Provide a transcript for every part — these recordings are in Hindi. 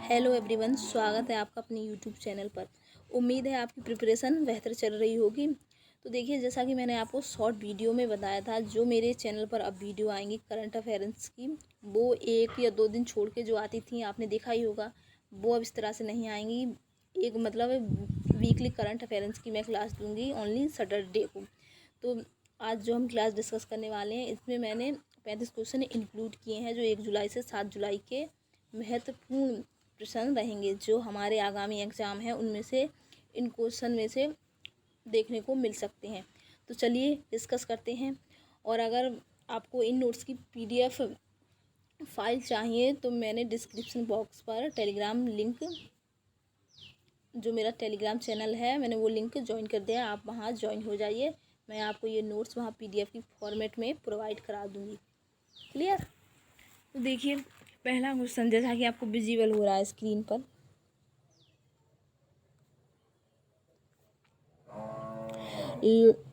हेलो एवरीवन, स्वागत है आपका अपने यूट्यूब चैनल पर। उम्मीद है आपकी प्रिपरेशन बेहतर चल रही होगी। तो देखिए, जैसा कि मैंने आपको शॉर्ट वीडियो में बताया था, जो मेरे चैनल पर अब वीडियो आएंगी करंट अफेयर्स की, वो 1 या 2 दिन छोड़ के जो आती थी आपने देखा ही होगा, वो अब इस तरह से नहीं आएंगी। एक मतलब वीकली करंट अफेयर्स की मैं क्लास दूँगी ओनली सैटरडे को। तो आज जो हम क्लास डिस्कस करने वाले हैं, इसमें मैंने 35 क्वेश्चन इंक्लूड किए हैं जो 1 जुलाई से 7 जुलाई के महत्वपूर्ण प्रश्न रहेंगे, जो हमारे आगामी एग्ज़ाम हैं उनमें से, इन क्वेश्चन में से देखने को मिल सकते हैं। तो चलिए डिस्कस करते हैं। और अगर आपको इन नोट्स की PDF फाइल चाहिए तो मैंने डिस्क्रिप्शन बॉक्स पर टेलीग्राम लिंक, जो मेरा टेलीग्राम चैनल है, मैंने वो लिंक ज्वाइन कर दिया, आप वहाँ ज्वाइन हो जाइए। मैं आपको ये नोट्स वहाँ PDF की फॉर्मेट में प्रोवाइड करा दूँगी। क्लियर? तो देखिए, पहला क्वेश्चन जैसा कि आपको विजिबल हो रहा है स्क्रीन पर,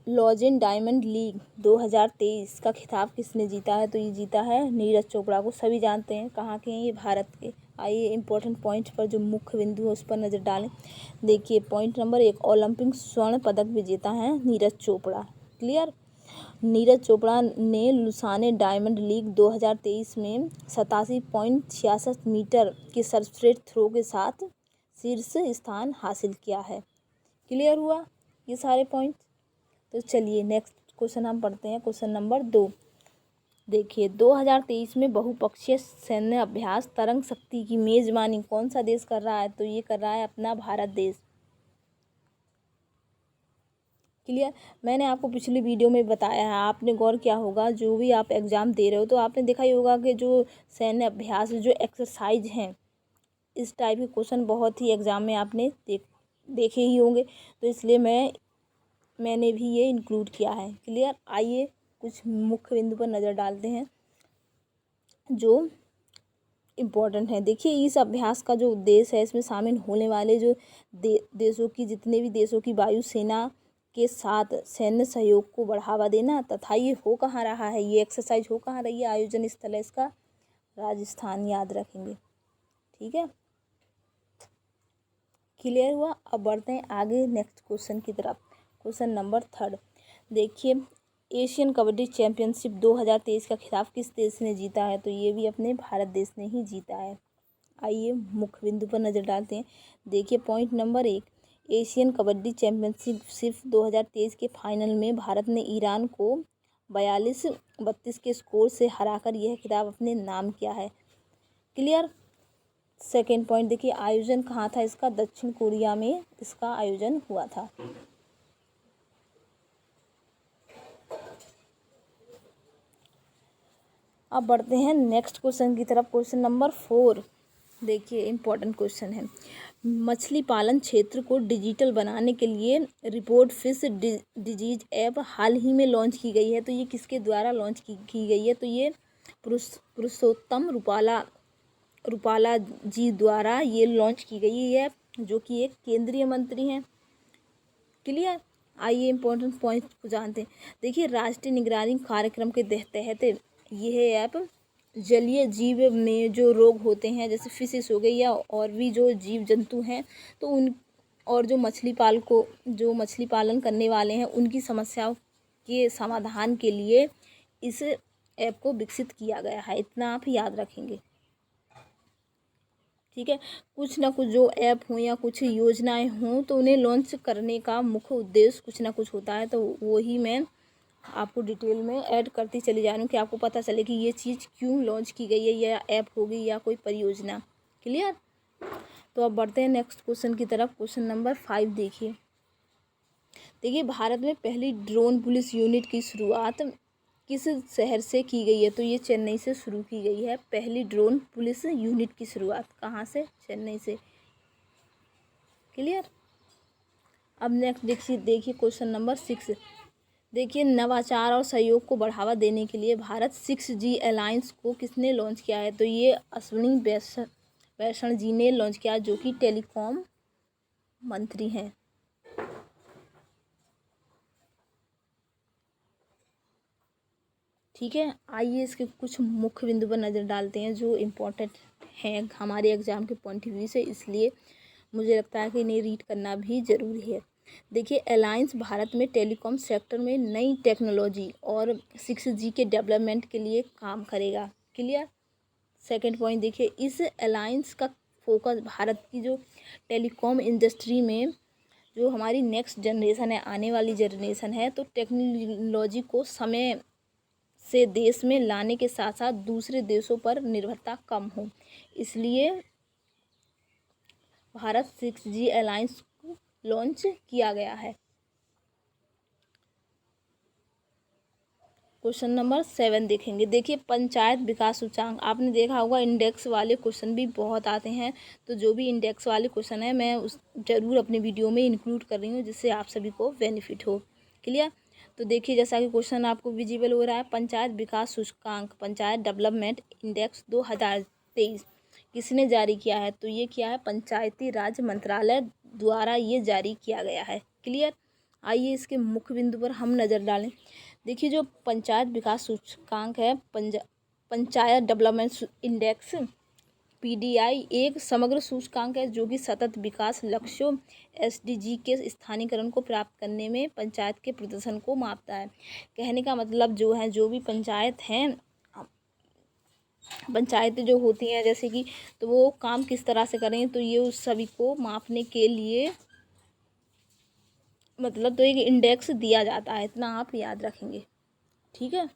लॉजेन डायमंड लीग 2023 का खिताब किसने जीता है? तो ये जीता है नीरज चोपड़ा को। सभी जानते हैं कहाँ के हैं ये, भारत के। आइए इम्पोर्टेंट पॉइंट पर जो मुख्य बिंदु है उस पर नज़र डालें। देखिए, पॉइंट नंबर 1, ओलंपिक स्वर्ण पदक विजेता है नीरज चोपड़ा। क्लियर? नीरज चोपड़ा ने लुसाने डायमंड लीग 2023 में 87.66 मीटर के सर्वश्रेष्ठ थ्रो के साथ शीर्ष स्थान हासिल किया है। क्लियर हुआ ये सारे पॉइंट? तो चलिए नेक्स्ट क्वेश्चन हम पढ़ते हैं, क्वेश्चन नंबर 2। देखिए, 2023 में बहुपक्षीय सैन्य अभ्यास तरंग शक्ति की मेजबानी कौन सा देश कर रहा है? तो ये कर रहा है अपना भारत देश। क्लियर? मैंने आपको पिछली वीडियो में बताया है, आपने गौर किया होगा, जो भी आप एग्ज़ाम दे रहे हो तो आपने देखा ही होगा कि जो सैन्य अभ्यास, जो एक्सरसाइज हैं, इस टाइप के क्वेश्चन बहुत ही एग्ज़ाम में आपने देखे ही होंगे। तो इसलिए मैंने भी ये इंक्लूड किया है। क्लियर? आइए कुछ मुख्य बिंदु पर नज़र डालते हैं जो इम्पोर्टेंट है। देखिए, इस अभ्यास का जो उद्देश्य है, इसमें शामिल होने वाले जो देशों की, जितने भी देशों की वायुसेना के साथ सैन्य सहयोग को बढ़ावा देना, तथा ये हो कहाँ रहा है, ये एक्सरसाइज हो कहाँ रही है, आयोजन स्थल है इसका राजस्थान, याद रखेंगे। ठीक है, क्लियर हुआ? अब बढ़ते हैं आगे नेक्स्ट क्वेश्चन की तरफ। Question number 3। देखिए, एशियन कबड्डी चैंपियनशिप 2023 का खिताब किस देश ने जीता है? तो ये भी अपने भारत देश ने ही जीता है। आइए मुख्य बिंदु पर नज़र डालते हैं। देखिए, point number 1, Asian kabaddi championship 2023 के फाइनल में भारत ने ईरान को 42-32 के स्कोर से हराकर यह खिताब अपने नाम किया है। क्लियर? सेकेंड पॉइंट देखिए, आयोजन कहाँ था इसका? दक्षिण कोरिया में इसका आयोजन हुआ था। अब बढ़ते हैं नेक्स्ट क्वेश्चन की तरफ, क्वेश्चन नंबर 4। देखिए, इम्पोर्टेंट क्वेश्चन है। मछली पालन क्षेत्र को डिजिटल बनाने के लिए रिपोर्ट फिश डिजीज ऐप हाल ही में लॉन्च की गई है। तो ये किसके द्वारा लॉन्च की गई है? तो ये पुरुषोत्तम रूपाला जी द्वारा ये लॉन्च की गई है, जो कि एक केंद्रीय मंत्री हैं। क्लियर? आइए इम्पोर्टेंट पॉइंट को जानते हैं। देखिए, राष्ट्रीय निगरानी कार्यक्रम के तहत यह ऐप जलीय जीव में जो रोग होते हैं, जैसे फिशिस हो गई या और भी जो जीव जंतु हैं, तो उन और जो मछली पालन करने वाले हैं, उनकी समस्याओं के समाधान के लिए इस ऐप को विकसित किया गया है। इतना आप याद रखेंगे। ठीक है, कुछ ना कुछ जो ऐप हों या कुछ योजनाएं हों, तो उन्हें लॉन्च करने का मुख्य उद्देश्य कुछ ना कुछ होता है। तो वही मैं आपको डिटेल में ऐड करती चली जा रही हूँ कि आपको पता चले कि ये चीज़ क्यों लॉन्च की गई है, या ऐप होगी या कोई परियोजना। क्लियर? तो अब बढ़ते हैं नेक्स्ट क्वेश्चन की तरफ। क्वेश्चन नंबर 5 देखिए, भारत में पहली ड्रोन पुलिस यूनिट की शुरुआत किस शहर से की गई है? तो ये चेन्नई से शुरू की गई है। पहली ड्रोन पुलिस यूनिट की शुरुआत कहाँ से? चेन्नई से। क्लियर? अब नेक्स्ट देखिए क्वेश्चन नंबर 6। देखिए, नवाचार और सहयोग को बढ़ावा देने के लिए भारत 6G अलायंस को किसने लॉन्च किया है? तो ये अश्विनी वैष्णव जी ने लॉन्च किया, जो कि टेलीकॉम मंत्री हैं। ठीक है, आइए इसके कुछ मुख्य बिंदु पर नज़र डालते हैं जो इम्पोर्टेंट हैं हमारे एग्ज़ाम के पॉइंट ऑफ व्यू से, इसलिए मुझे लगता है कि इन्हें रीड करना भी ज़रूरी है। देखिए, अलायंस भारत में टेलीकॉम सेक्टर में नई टेक्नोलॉजी और 6G के डेवलपमेंट के लिए काम करेगा। क्लियर। सेकंड पॉइंट देखिए, इस अलायंस का फोकस भारत की जो टेलीकॉम इंडस्ट्री में जो हमारी नेक्स्ट जनरेशन है, आने वाली जनरेशन है, तो टेक्नोलॉजी को समय से देश में लाने के साथ साथ दूसरे देशों पर निर्भरता कम हो, इसलिए भारत 6G अलायंस को लॉन्च किया गया है। क्वेश्चन नंबर 7 देखेंगे। देखिए, पंचायत विकास सूचकांक, आपने देखा होगा इंडेक्स वाले क्वेश्चन भी बहुत आते हैं, तो जो भी इंडेक्स वाले क्वेश्चन है मैं उस जरूर अपने वीडियो में इंक्लूड कर रही हूँ, जिससे आप सभी को बेनिफिट हो। क्लियर। तो देखिए, जैसा कि क्वेश्चन आपको विजिबल हो रहा है, पंचायत विकास सूचकांक, पंचायत डेवलपमेंट इंडेक्स 2023 किसने जारी किया है? तो ये किया है पंचायती राज मंत्रालय द्वारा ये जारी किया गया है। क्लियर। आइए इसके मुख्य बिंदु पर हम नज़र डालें। देखिए, जो पंचायत विकास सूचकांक है, पंचायत डेवलपमेंट इंडेक्स PDI एक समग्र सूचकांक है जो कि सतत विकास लक्ष्यों SDG के स्थानीयकरण को प्राप्त करने में पंचायत के प्रदर्शन को मापता है। कहने का मतलब जो है, जो भी पंचायत हैं, पंचायतें जो होती हैं जैसे कि, तो वो काम किस तरह से करें, तो ये उस सभी को मापने के लिए मतलब तो एक इंडेक्स दिया जाता है, इतना आप याद रखेंगे। ठीक है।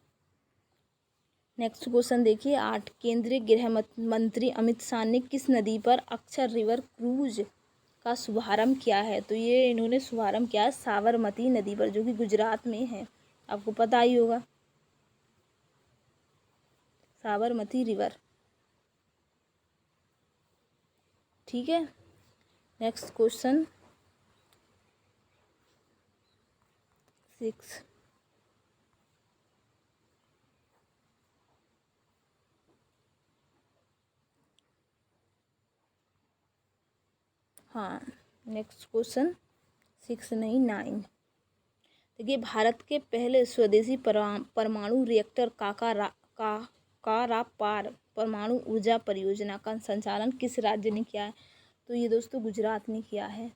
नेक्स्ट क्वेश्चन देखिए 8, केंद्रीय गृह मंत्री अमित शाह ने किस नदी पर अक्षर रिवर क्रूज का शुभारंभ किया है? तो ये इन्होंने शुभारंभ किया है साबरमती नदी पर, जो कि गुजरात में है, आपको पता ही होगा, साबरमती रिवर। ठीक है। नेक्स्ट क्वेश्चन 6, हाँ नेक्स्ट क्वेश्चन 6 नहीं 9। देखिए, भारत के पहले स्वदेशी परमाणु रिएक्टर काकरापार परमाणु ऊर्जा परियोजना का संचालन किस राज्य ने किया है? तो ये दोस्तों गुजरात ने किया है।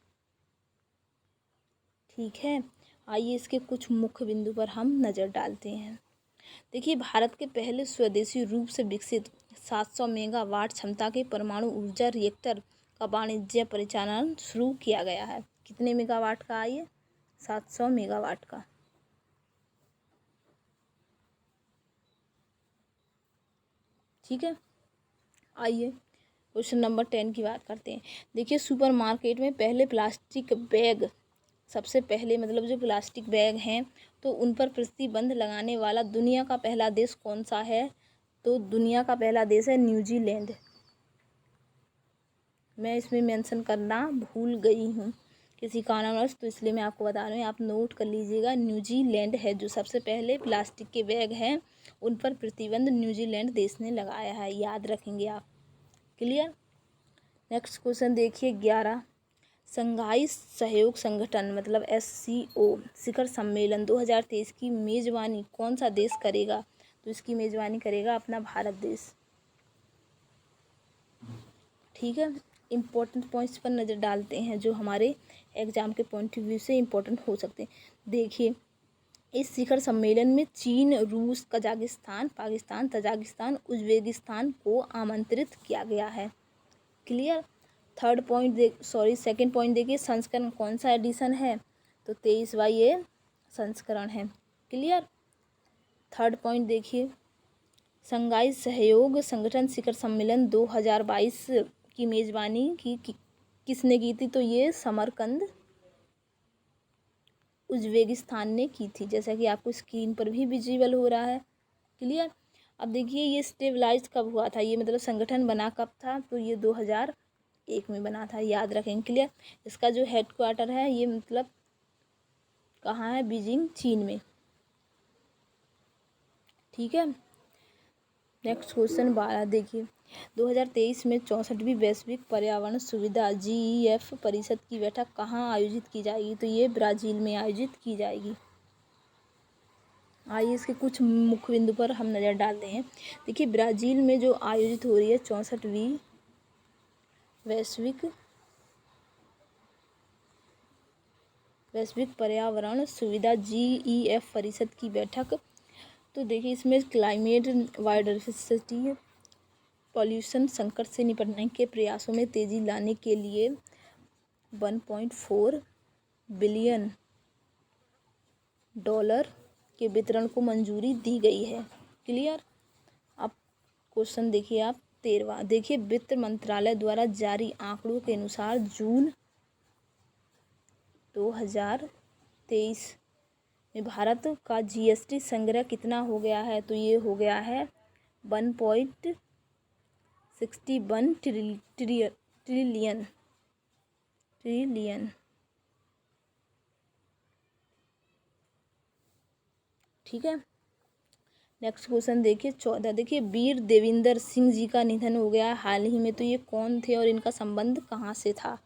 ठीक है। आइए इसके कुछ मुख्य बिंदु पर हम नज़र डालते हैं। देखिए, भारत के पहले स्वदेशी रूप से विकसित 700 मेगावाट क्षमता के परमाणु ऊर्जा रिएक्टर का वाणिज्य परिचालन शुरू किया गया है। कितने मेगावाट का? आइए 700 मेगावाट का। ठीक है। आइए क्वेश्चन नंबर 10 की बात करते हैं। देखिए, सुपरमार्केट में पहले प्लास्टिक बैग, सबसे पहले मतलब जो प्लास्टिक बैग हैं, तो उन पर प्रतिबंध लगाने वाला दुनिया का पहला देश कौन सा है? तो दुनिया का पहला देश है न्यूजीलैंड। मैं इसमें मेंशन करना भूल गई हूँ किसी कारणवश, तो इसलिए मैं आपको बता रही हूँ, आप नोट कर लीजिएगा। न्यूजीलैंड है जो सबसे पहले प्लास्टिक के बैग हैं उन पर प्रतिबंध न्यूजीलैंड देश ने लगाया है, याद रखेंगे आप। क्लियर। नेक्स्ट क्वेश्चन देखिए 11, शंघाई सहयोग संगठन मतलब SCO शिखर सम्मेलन 2023 की मेजबानी कौन सा देश करेगा? तो इसकी मेजबानी करेगा अपना भारत देश। ठीक है। इम्पोर्टेंट पॉइंट्स पर नज़र डालते हैं जो हमारे एग्जाम के पॉइंट ऑफ व्यू से इम्पोर्टेंट हो सकते हैं। देखिए, इस शिखर सम्मेलन में चीन, रूस, कजाकिस्तान, पाकिस्तान, तजाकिस्तान, उज्बेकिस्तान को आमंत्रित किया गया है। क्लियर। सेकंड पॉइंट देखिए, संस्करण कौन सा एडिशन है? तो 23वां ये संस्करण है। क्लियर। थर्ड पॉइंट देखिए, शंघाई सहयोग संगठन शिखर सम्मेलन 2022 की मेजबानी किसने की थी? तो ये समरकंद उज्बेकिस्तान ने की थी, जैसा कि आपको स्क्रीन पर भी विजिबल हो रहा है। क्लियर। अब देखिए, ये स्टेबलाइज कब हुआ था? ये मतलब संगठन बना कब था? तो ये 2001 में बना था, याद रखेंगे। क्लियर। इसका जो हेड क्वार्टर है ये मतलब कहाँ है? बीजिंग, चीन में। ठीक है। नेक्स्ट क्वेश्चन 12 देखिए, 2023 में 64वीं वैश्विक पर्यावरण सुविधा GEF परिषद की बैठक कहाँ आयोजित की जाएगी? तो ये ब्राज़ील में आयोजित की जाएगी। आइए इसके कुछ मुख्य बिंदु पर हम नज़र डालते हैं। देखिए, ब्राज़ील में जो आयोजित हो रही है 64वीं वैश्विक पर्यावरण सुविधा GEF परिषद की बैठक। तो देखिए इसमें क्लाइमेट, बायोडाइवर्सिटी, पॉल्यूशन संकट से निपटने के प्रयासों में तेजी लाने के लिए 1.4 बिलियन डॉलर के वितरण को मंजूरी दी गई है। क्लियर। अब क्वेश्चन देखिए आप 13वां। देखिए वित्त मंत्रालय द्वारा जारी आंकड़ों के अनुसार जून 2023 में भारत का GST संग्रह कितना हो गया है? तो ये हो गया है 1.61 ट्रिलियन। ठीक है। नेक्स्ट क्वेश्चन देखिए 14। देखिए वीर देविंदर सिंह जी का निधन हो गया हाल ही में। तो ये कौन थे और इनका संबंध कहाँ से था?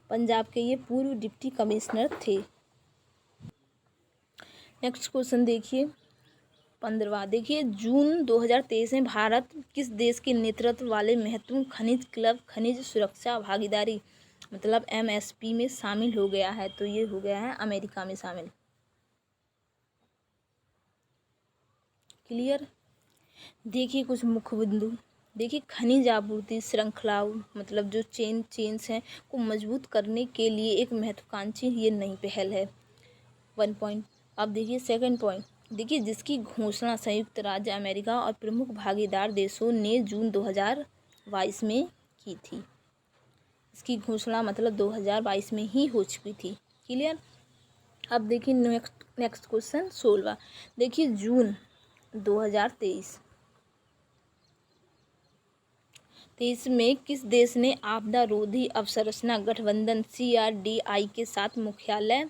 पंजाब के ये पूर्व डिप्टी कमिश्नर थे। नेक्स्ट क्वेश्चन देखिए 15वां। देखिए जून 2023 में भारत किस देश के नेतृत्व वाले महत्वपूर्ण खनिज क्लब खनिज सुरक्षा भागीदारी मतलब MSP में शामिल हो गया है? तो ये हो गया है अमेरिका में शामिल। क्लियर। देखिए कुछ मुख्य बिंदु। देखिए खनिज आपूर्ति श्रृंखलाओं मतलब जो चेन्स हैं को मजबूत करने के लिए एक महत्वाकांक्षी ये नई पहल है। 1 पॉइंट। अब देखिए सेकंड पॉइंट। देखिए जिसकी घोषणा संयुक्त राज्य अमेरिका और प्रमुख भागीदार देशों ने जून 2022 में की थी। इसकी घोषणा मतलब 2022 में ही हो चुकी थी। क्लियर। अब देखिए नेक्स्ट क्वेश्चन 16वां। देखिए जून 2023 में किस देश ने आपदा रोधी अवसंरचना गठबंधन CRDI के साथ मुख्यालय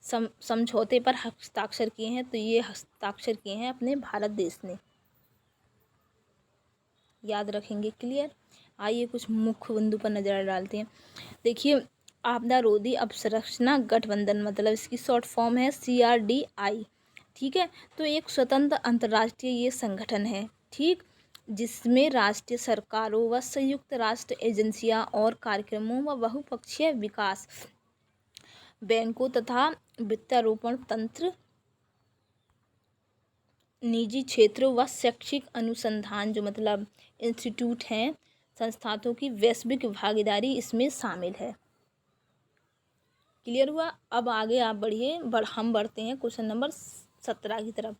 समझौते पर हस्ताक्षर किए हैं? तो ये हस्ताक्षर किए हैं अपने भारत देश ने। याद रखेंगे। क्लियर। आइए कुछ मुख्य बिंदु पर नजर डालते हैं। देखिए आपदा रोधी अवसंरचना गठबंधन मतलब इसकी शॉर्ट फॉर्म है CRDI। ठीक है। तो एक स्वतंत्र अंतर्राष्ट्रीय ये संगठन है। ठीक। जिसमें राष्ट्रीय सरकारों व संयुक्त राष्ट्र एजेंसियां और कार्यक्रमों व बहुपक्षीय विकास बैंकों तथा वित्तारोपण तंत्र, निजी क्षेत्र व शैक्षिक अनुसंधान जो मतलब इंस्टीट्यूट हैं संस्थानों की वैश्विक भागीदारी इसमें शामिल है। क्लियर हुआ। अब आगे आप बढ़िए हम बढ़ते हैं क्वेश्चन नंबर 17 की तरफ।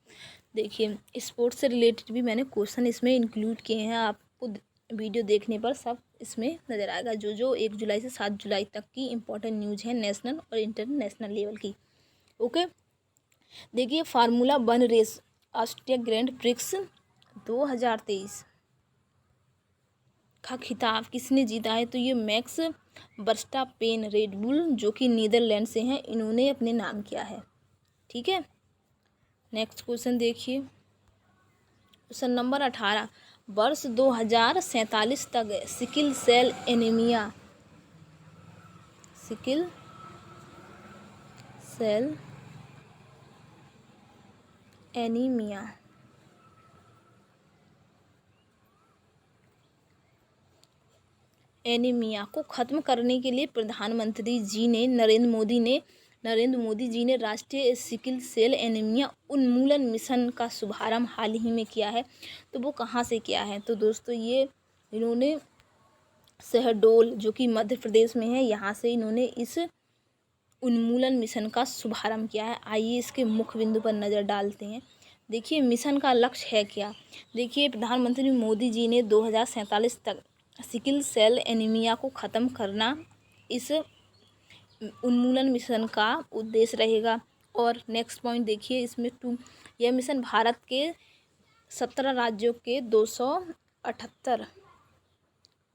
देखिए स्पोर्ट्स से रिलेटेड भी मैंने क्वेश्चन इसमें इंक्लूड किए हैं। आपको वीडियो देखने पर सब इसमें नज़र आएगा जो 1 जुलाई से 7 जुलाई तक की इम्पोर्टेंट न्यूज़ है नेशनल और इंटरनेशनल लेवल की। ओके। देखिए formula 1 race Austria Grand Prix 2023 का खिताब किसने जीता है? तो ये मैक्स वर्स्टापेन रेडबुल जो कि नीदरलैंड से हैं इन्होंने अपने नाम किया है। ठीक है। नेक्स्ट क्वेश्चन देखिए क्वेश्चन नंबर 18। वर्ष 2047 तक सिकिल सेल एनीमिया को खत्म करने के लिए प्रधानमंत्री जी ने नरेंद्र मोदी जी ने राष्ट्रीय सिकिल सेल एनीमिया उन्मूलन मिशन का शुभारंभ हाल ही में किया है। तो वो कहाँ से किया है? तो दोस्तों ये इन्होंने शहडोल जो कि मध्य प्रदेश में है यहाँ से इन्होंने इस उन्मूलन मिशन का शुभारंभ किया है। आइए इसके मुख्य बिंदु पर नज़र डालते हैं। देखिए मिशन का लक्ष्य है क्या? देखिए प्रधानमंत्री मोदी जी ने 2047 तक सिकिल सेल एनीमिया को ख़त्म करना इस उन्मूलन मिशन का उद्देश्य रहेगा। और नेक्स्ट पॉइंट देखिए इसमें यह मिशन भारत के 17 राज्यों के 278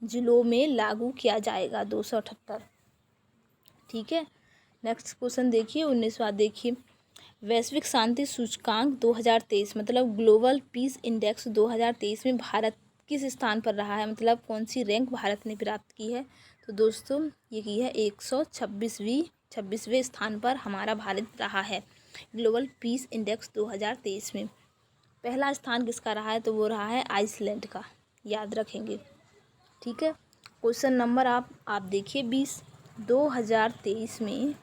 जिलों में लागू किया जाएगा। 278। ठीक है। नेक्स्ट क्वेश्चन देखिए 19वां। देखिए वैश्विक शांति सूचकांक 2023 मतलब ग्लोबल पीस इंडेक्स 2023 में भारत किस स्थान पर रहा है? मतलब कौन सी रैंक भारत ने प्राप्त की है? तो दोस्तों ये की है 126वें स्थान पर हमारा भारत रहा है ग्लोबल पीस इंडेक्स 2023 में। पहला स्थान किसका रहा है? तो वो रहा है आइसलैंड का। याद रखेंगे। ठीक है। क्वेश्चन नंबर आप देखिए 20। 2023 में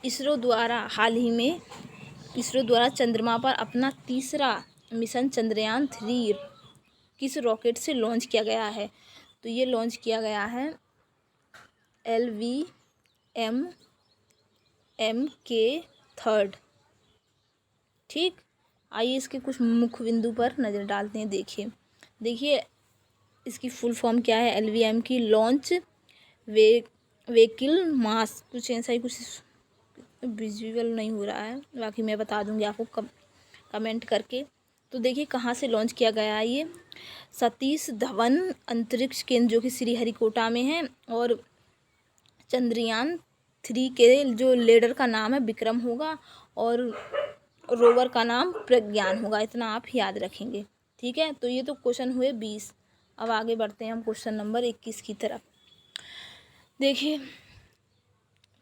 इसरो द्वारा चंद्रमा पर अपना तीसरा मिशन चंद्रयान-3 किस रॉकेट से लॉन्च किया गया है? तो ये लॉन्च किया गया है LVMK3। ठीक, आइए इसके कुछ मुख्य बिंदु पर नज़र डालते हैं। देखिए इसकी फुल फॉर्म क्या है। LVM की लॉन्च व्हीकल मास, कुछ ऐसा ही कुछ विजुअल नहीं हो रहा है, बाकी मैं बता दूंगी आपको कमेंट करके। तो देखिए कहाँ से लॉन्च किया गया है ये। सतीश धवन अंतरिक्ष केंद्र जो कि श्रीहरिकोटा में है, और चंद्रयान-3 के जो लेडर का नाम है विक्रम होगा, और रोवर का नाम प्रज्ञान होगा। इतना आप याद रखेंगे, ठीक है। तो ये तो क्वेश्चन हुए 20। अब आगे बढ़ते हैं हम क्वेश्चन नंबर 21 की तरफ। देखिए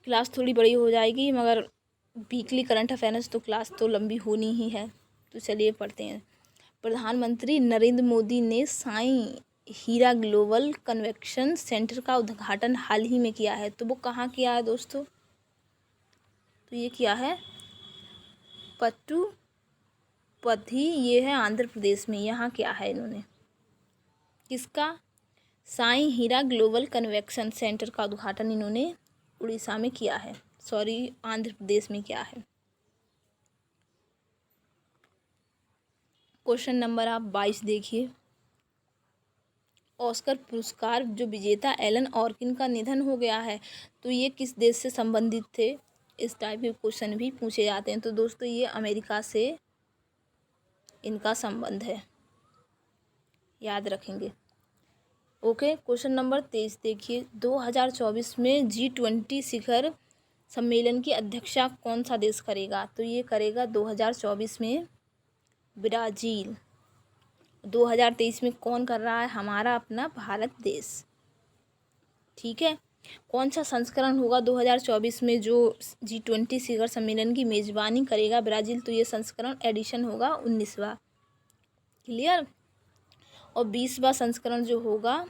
क्लास थोड़ी बड़ी हो जाएगी, मगर वीकली करंट अफेयर्स तो क्लास तो लंबी होनी ही है। तो चलिए पढ़ते हैं। प्रधानमंत्री नरेंद्र मोदी ने साई हीरा ग्लोबल कन्वेंशन सेंटर का उद्घाटन हाल ही में किया है। तो वो कहाँ किया है दोस्तों? तो ये किया है पट्टुपथी, ये है आंध्र प्रदेश में। यहाँ क्या है इन्होंने, किसका? साई हीरा ग्लोबल कन्वेंशन सेंटर का उद्घाटन इन्होंने उड़ीसा में किया है, सॉरी आंध्र प्रदेश में किया है। क्वेश्चन नंबर आप 22 देखिए। ऑस्कर पुरस्कार जो विजेता एलन ऑर्किन का निधन हो गया है, तो ये किस देश से संबंधित थे? इस टाइप के क्वेश्चन भी पूछे जाते हैं। तो दोस्तों ये अमेरिका से इनका संबंध है, याद रखेंगे। ओके, क्वेश्चन नंबर 23 देखिए। 2024 में G20 शिखर सम्मेलन की अध्यक्षता कौन सा देश करेगा? तो ये करेगा 2024 में ब्राज़ील। 2023 में कौन कर रहा है? हमारा अपना भारत देश, ठीक है। कौन सा संस्करण होगा 2024 में जो G20 शिखर सम्मेलन की मेज़बानी करेगा ब्राज़ील? तो ये संस्करण एडिशन होगा 19वां, क्लियर। और 20वां संस्करण जो होगा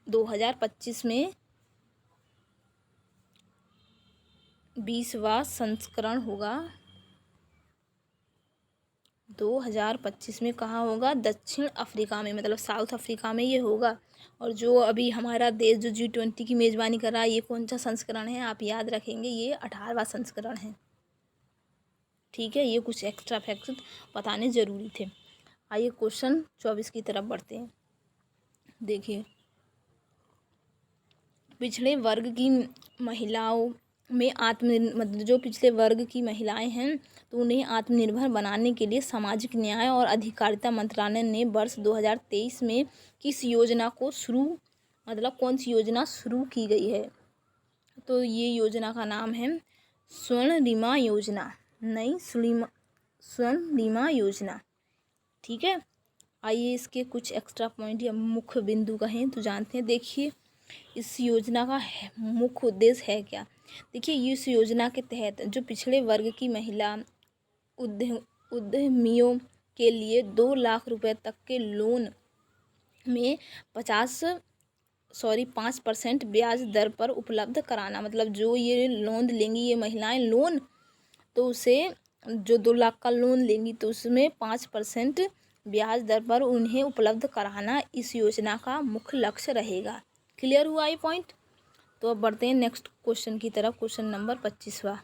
2025 में, 20वां संस्करण होगा 2025 में। कहाँ होगा? दक्षिण अफ्रीका में, मतलब साउथ अफ्रीका में ये होगा। और जो अभी हमारा देश जो G20 की मेज़बानी कर रहा है, ये कौन सा संस्करण है? आप याद रखेंगे, ये 18वां संस्करण है, ठीक है। ये कुछ एक्स्ट्रा फैक्ट्स बताने ज़रूरी थे। आइए क्वेश्चन 24 की तरफ बढ़ते हैं। देखिए पिछड़े वर्ग की महिलाओं में मतलब जो पिछड़े वर्ग की महिलाएं हैं, तो उन्हें आत्मनिर्भर बनाने के लिए सामाजिक न्याय और अधिकारिता मंत्रालय ने वर्ष 2023 में किस योजना को मतलब कौन सी योजना शुरू की गई है? तो ये योजना का नाम है स्वर्णिमा योजना, नई स्वर्णिमा योजना, ठीक है। आइए इसके कुछ एक्स्ट्रा पॉइंट या मुख्य बिंदु कहें तो जानते हैं। देखिए इस योजना का मुख्य उद्देश्य है क्या? देखिए इस योजना के तहत जो पिछड़े वर्ग की महिला उद्यमियों के लिए 2 लाख रुपए तक के लोन में 5% ब्याज दर पर उपलब्ध कराना। मतलब जो ये लोन लेंगी ये महिलाएं लोन, तो उसे जो 2 लाख का लोन लेंगी तो उसमें 5% ब्याज दर पर उन्हें उपलब्ध कराना इस योजना का मुख्य लक्ष्य रहेगा। क्लियर हुआ ये पॉइंट? तो अब बढ़ते हैं नेक्स्ट क्वेश्चन की तरफ। क्वेश्चन नंबर 25वां।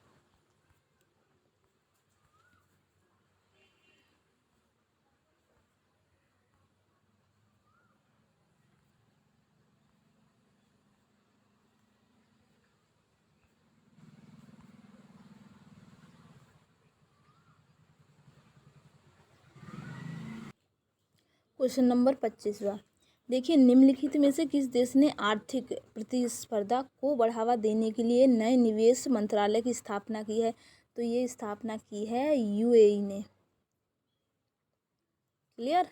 क्वेश्चन नंबर 25वां। देखिए निम्नलिखित में से किस देश ने आर्थिक प्रतिस्पर्धा को बढ़ावा देने के लिए नए निवेश मंत्रालय की स्थापना की है? तो ये स्थापना की है UAE ने, क्लियर।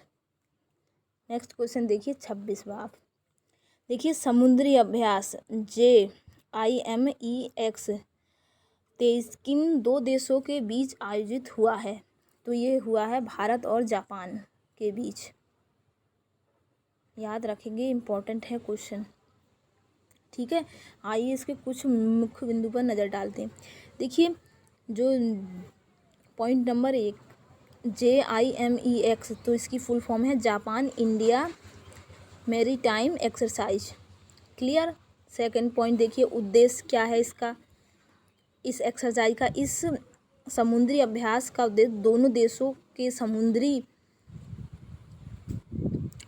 नेक्स्ट क्वेश्चन देखिए 26वां। देखिए समुद्री अभ्यास JIMEX 23 किन 2 देशों के बीच आयोजित हुआ है? तो ये हुआ है भारत और जापान के बीच। याद रखेंगे, इम्पोर्टेंट है क्वेश्चन। ठीक है, आइए इसके कुछ मुख्य बिंदु पर नज़र डालते हैं। देखिए, जो पॉइंट नंबर 1 JIMEX, तो इसकी फुल फॉर्म है Japan India maritime exercise. Clear. Second point देखिए, उद्देश्य क्या है इसका, इस एक्सरसाइज का। इस समुद्री अभ्यास का उद्देश्य दोनों देशों के समुद्री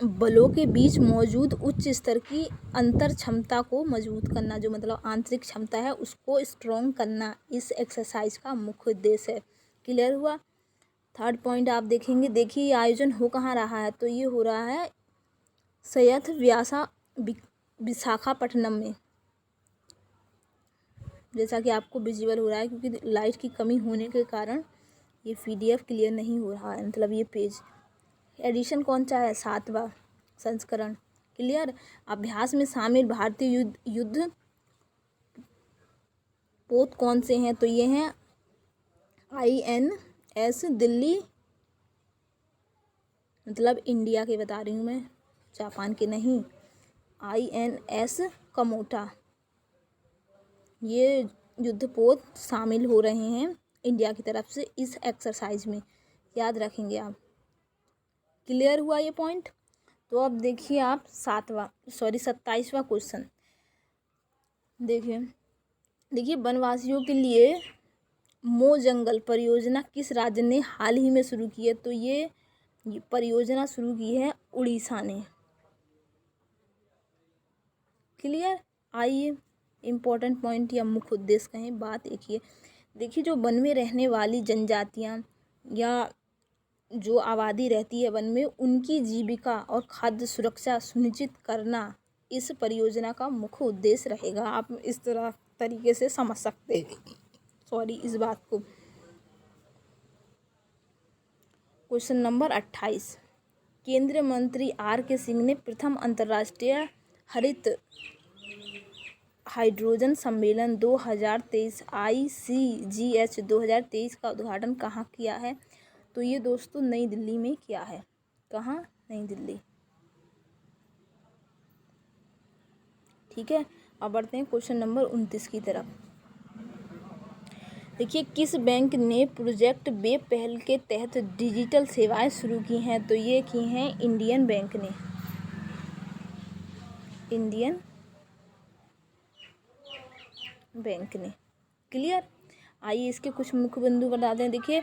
बलों के बीच मौजूद उच्च स्तर की अंतर क्षमता को मजबूत करना, जो मतलब आंतरिक क्षमता है उसको स्ट्रॉन्ग करना, इस एक्सरसाइज का मुख्य उद्देश्य है। क्लियर हुआ। थर्ड पॉइंट आप देखेंगे, देखिए ये आयोजन हो कहाँ रहा है, तो ये हो रहा है सयथ व्यासा विशाखापट्टनम में। जैसा कि आपको विजिबल हो रहा है, क्योंकि लाइट की कमी होने के कारण ये PDF क्लियर नहीं हो रहा है, मतलब ये पेज। एडिशन कौन सा है, 7वां संस्करण। क्लियर। अभ्यास में शामिल भारतीय युद्ध पोत कौन से हैं, तो ये हैं INS दिल्ली, मतलब इंडिया के बता रही हूँ मैं, जापान के नहीं। INS कमोटा, ये युद्धपोत शामिल हो रहे हैं इंडिया की तरफ से इस एक्सरसाइज में, याद रखेंगे आप। क्लियर हुआ ये पॉइंट। तो अब देखिए आप 27वां क्वेश्चन देखिए वनवासियों के लिए मो जंगल परियोजना किस राज्य ने हाल ही में शुरू की है, तो ये परियोजना शुरू की है उड़ीसा ने। क्लियर। आइए इम्पोर्टेंट पॉइंट या मुख्य उद्देश्य कहें, बात एक ही है। देखिए, जो वन में रहने वाली जनजातियां या जो आबादी रहती है वन में, उनकी जीविका और खाद्य सुरक्षा सुनिश्चित करना इस परियोजना का मुख्य उद्देश्य रहेगा। आप इस तरीके से समझ सकते हैं इस बात को। क्वेश्चन नंबर 28, केंद्रीय मंत्री RK सिंह ने प्रथम अंतर्राष्ट्रीय हरित हाइड्रोजन सम्मेलन 2023 ICGH 2023 का उद्घाटन कहाँ किया है, तो ये दोस्तों नई दिल्ली में किया है। कहाँ, नई दिल्ली। ठीक है, अब बढ़ते हैं क्वेश्चन नंबर 29 की तरफ। देखिए, किस बैंक ने प्रोजेक्ट वेब पहल के तहत डिजिटल सेवाएं शुरू की हैं, तो ये की हैं इंडियन बैंक ने। इंडियन बैंक ने। क्लियर। आइए इसके कुछ मुख्य बिंदु बता दें। देखिए,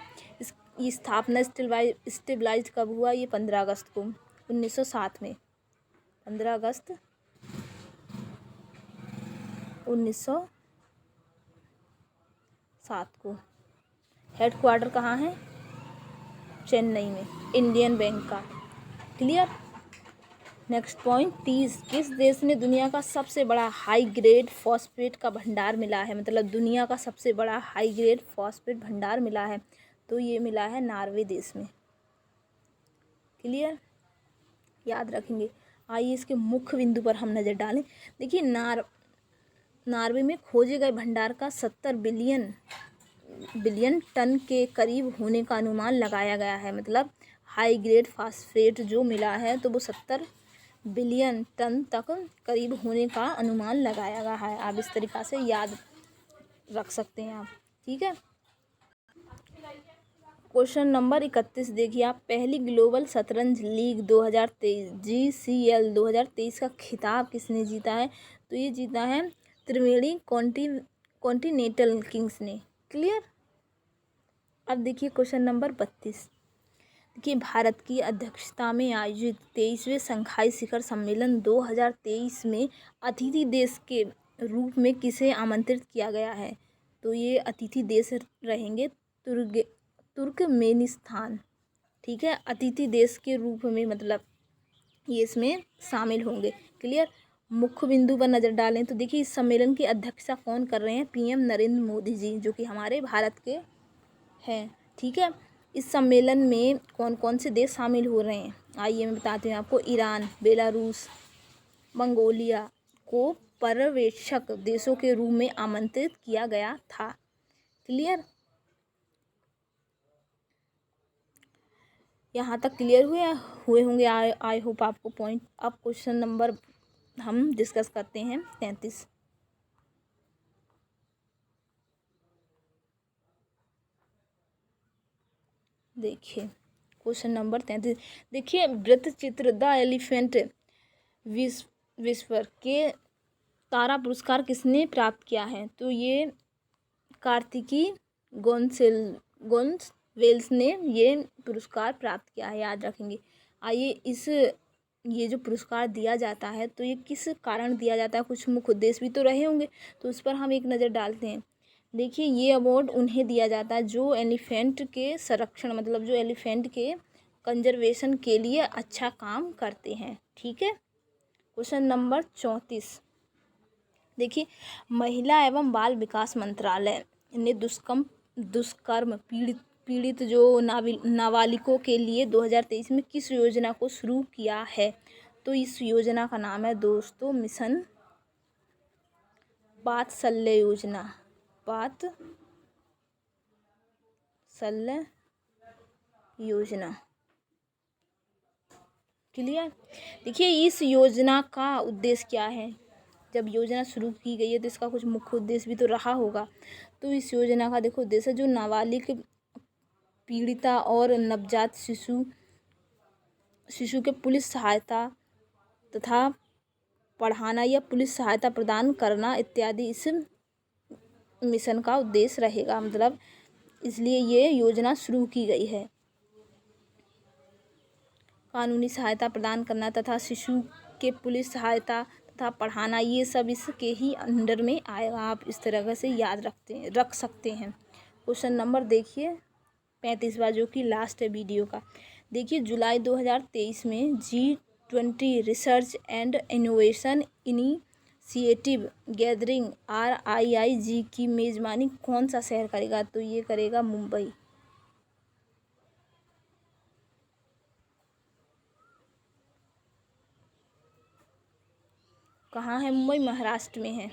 ये स्थापना स्टेबलाइज कब हुआ, ये 15 अगस्त को 1907 में, 15 अगस्त 1907 को। हेडक्वार्टर कहाँ है, चेन्नई में, इंडियन बैंक का। क्लियर। नेक्स्ट पॉइंट 30, किस देश ने दुनिया का सबसे बड़ा हाई ग्रेड फॉस्फेट का भंडार मिला है, मतलब दुनिया का सबसे बड़ा हाई ग्रेड फॉस्फेट भंडार मिला है, तो ये मिला है नॉर्वे देश में। क्लियर, याद रखेंगे। आइए इसके मुख्य बिंदु पर हम नज़र डालें। देखिए, नॉर्वे में खोजे गए भंडार का 70 बिलियन टन के करीब होने का अनुमान लगाया गया है, मतलब हाई ग्रेड फॉस्फेट जो मिला है तो वो 70 बिलियन टन तक करीब होने का अनुमान लगाया गया है। आप इस तरीक़ा से याद रख सकते हैं आप। ठीक है। क्वेश्चन नंबर 31 देखिए आप, पहली ग्लोबल शतरंज लीग 2023 GCL 2023 का खिताब किसने जीता है, तो ये जीता है त्रिवेणी कॉन्टिनेंटल किंग्स ने। क्लियर। अब देखिए क्वेश्चन नंबर 32, देखिए भारत की अध्यक्षता में आयोजित 23वें शंघाई शिखर सम्मेलन 2023 में अतिथि देश के रूप में किसे आमंत्रित किया गया है, तो ये अतिथि देश रहेंगे तुर्कमेनिस्तान। ठीक है, अतिथि देश के रूप में, मतलब ये इसमें शामिल होंगे। क्लियर। मुख्य बिंदु पर नज़र डालें तो देखिए, इस सम्मेलन की अध्यक्षता कौन कर रहे हैं, PM नरेंद्र मोदी जी, जो कि हमारे भारत के हैं। ठीक है। इस सम्मेलन में कौन कौन से देश शामिल हो रहे हैं, आइए मैं बताती हूँ आपको। ईरान, बेलारूस, मंगोलिया को पर्यवेक्षक देशों के रूप में आमंत्रित किया गया था। क्लियर। यहाँ तक क्लियर हुए होंगे। आई होप आपको पॉइंट। अब क्वेश्चन नंबर हम डिस्कस करते हैं 33। देखिए क्वेश्चन नंबर 33। देखिए वृत्त चित्र द एलिफेंट विश्वर के तारा पुरस्कार किसने प्राप्त किया है? तो ये कार्तिकी गोंसवेल्स ने ये पुरस्कार प्राप्त किया है, याद रखेंगे। आइए ये जो पुरस्कार दिया जाता है तो ये किस कारण दिया जाता है, कुछ मुख्य उद्देश्य भी तो रहे होंगे, तो उस पर हम एक नज़र डालते हैं। देखिए ये अवार्ड उन्हें दिया जाता है जो एलिफेंट के संरक्षण, मतलब जो एलिफेंट के कंजर्वेशन के लिए अच्छा काम करते हैं। ठीक है। Question number 34। देखिए महिला एवं बाल विकास मंत्रालय ने दुष्कर्म पीड़ित जो नाबालिगों के लिए 2023 में किस योजना को शुरू किया है? तो इस योजना का नाम है दोस्तों मिशन वात्सल्य योजना। वात्सल्य योजना। क्लियर। देखिए इस योजना का उद्देश्य क्या है? जब योजना शुरू की गई है तो इसका कुछ मुख्य उद्देश्य भी तो रहा होगा। तो इस योजना का देखो उद्देश्य जो नाबालिग पीड़िता और नवजात शिशु के पुलिस सहायता तथा पढ़ाना या पुलिस सहायता प्रदान करना इत्यादि इस मिशन का उद्देश्य रहेगा, मतलब इसलिए ये योजना शुरू की गई है। कानूनी सहायता प्रदान करना तथा शिशु के पुलिस सहायता तथा पढ़ाना, ये सब इसके ही अंडर में आएगा। आप इस तरह से याद रख सकते हैं। क्वेश्चन नंबर देखिए 35वां जो कि लास्ट है वीडियो का। देखिए जुलाई 2023 में G20 research and innovation initiative gathering RIIG की मेज़बानी कौन सा शहर करेगा? तो ये करेगा मुंबई। कहाँ है मुंबई? महाराष्ट्र में है।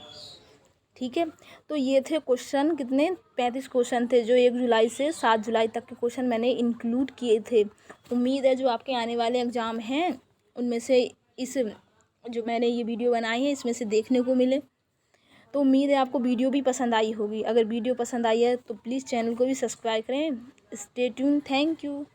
ठीक है। तो ये थे क्वेश्चन, कितने 35 क्वेश्चन थे जो 1 जुलाई से 7 जुलाई तक के क्वेश्चन मैंने इंक्लूड किए थे। उम्मीद है जो आपके आने वाले एग्ज़ाम हैं उनमें से इस जो मैंने ये वीडियो बनाई है इसमें से देखने को मिले। तो उम्मीद है आपको वीडियो भी पसंद आई होगी। अगर वीडियो पसंद आई है तो प्लीज़ चैनल को भी सब्सक्राइब करें। Stay tune. Thank you.